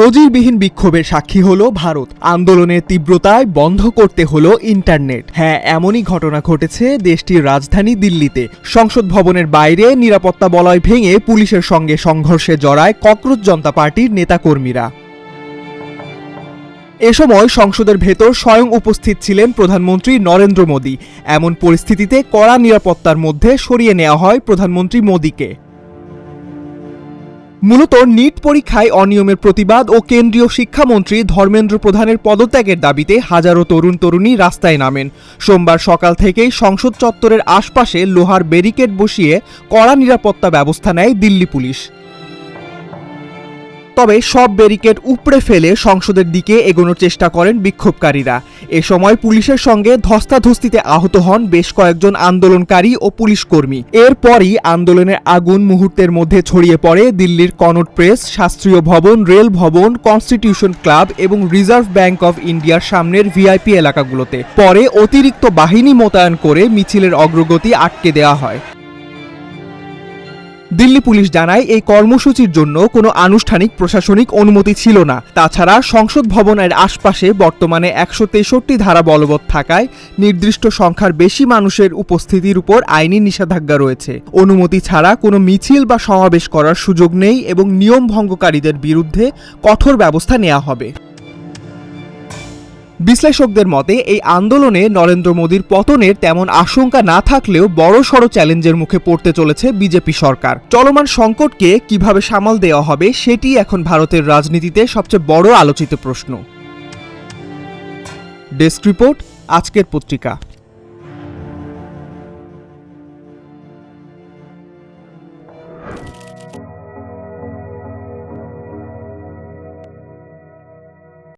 নজিরবিহীন বিক্ষোভের সাক্ষী হলো ভারত। আন্দোলনের তীব্রতায় বন্ধ করতে হলো ইন্টারনেট। হ্যাঁ, এমনই ঘটনা ঘটেছে দেশটির রাজধানী দিল্লিতে। সংসদ ভবনের বাইরে নিরাপত্তা বলয় ভেঙে পুলিশের সঙ্গে সংঘর্ষে জড়ায় ককরোচ জনতা পার্টির নেতাকর্মীরা। এ সময় সংসদের ভেতর স্বয়ং উপস্থিত ছিলেন প্রধানমন্ত্রী নরেন্দ্র মোদী। এমন পরিস্থিতিতে কড়া নিরাপত্তার মধ্যে সরিয়ে নেওয়া হয় প্রধানমন্ত্রী মোদীকে। মূলত নিট পরীক্ষায় অনিয়মের প্রতিবাদ ও কেন্দ্রীয় শিক্ষামন্ত্রী ধর্মেন্দ্র প্রধানের পদত্যাগের দাবিতে হাজারো তরুণ তরুণী রাস্তায় নামেন। সোমবার সকাল থেকেই সংসদ চত্বরের আশপাশে লোহার ব্যারিকেড বসিয়ে কড়া নিরাপত্তা ব্যবস্থা নেয় দিল্লি পুলিশ। তবে সব ব্যারিকেড উপড়ে ফেলে সংসদের দিকে এগোনোর চেষ্টা করেন বিক্ষোভকারীরা। এ সময় পুলিশের সঙ্গে ধস্তাধস্তিতে আহত হন বেশ কয়েকজন আন্দোলনকারী ও পুলিশ কর্মী। এরপরই আন্দোলনের আগুন মুহূর্তের মধ্যে ছড়িয়ে পড়ে দিল্লির কনট প্রেস, শাস্ত্রীয় ভবন, রেল ভবন, কনস্টিটিউশন ক্লাব এবং রিজার্ভ ব্যাংক অব ইন্ডিয়ার সামনের ভিআইপি এলাকাগুলোতে। পরে অতিরিক্ত বাহিনী মোতায়েন করে মিছিলের অগ্রগতি আটকে দেওয়া হয়। দিল্লি পুলিশ জানায়, এই কর্মসূচির জন্য কোনো আনুষ্ঠানিক প্রশাসনিক অনুমতি ছিল না। তাছাড়া সংসদ ভবনের আশপাশে বর্তমানে 163 ধারা বলবৎ থাকায় নির্দিষ্ট সংখ্যার বেশি মানুষের উপস্থিতির উপর আইনি নিষেধাজ্ঞা রয়েছে। অনুমতি ছাড়া কোনো মিছিল বা সমাবেশ করার সুযোগ নেই এবং নিয়ম ভঙ্গকারীদের বিরুদ্ধে কঠোর ব্যবস্থা নেওয়া হবে। বিশ্লেষকদের মতে, এই আন্দোলনে নরেন্দ্র মোদীর পতনের তেমন আশঙ্কা না থাকলেও বড়সড় চ্যালেঞ্জের মুখে পড়তে চলেছে বিজেপি সরকার। চলমান সংকটকে কিভাবে সামাল দেওয়া হবে সেটি এখন ভারতের রাজনীতিতে সবচেয়ে বড় আলোচিত প্রশ্ন। ডেস্ক রিপোর্ট, আজকের পত্রিকা।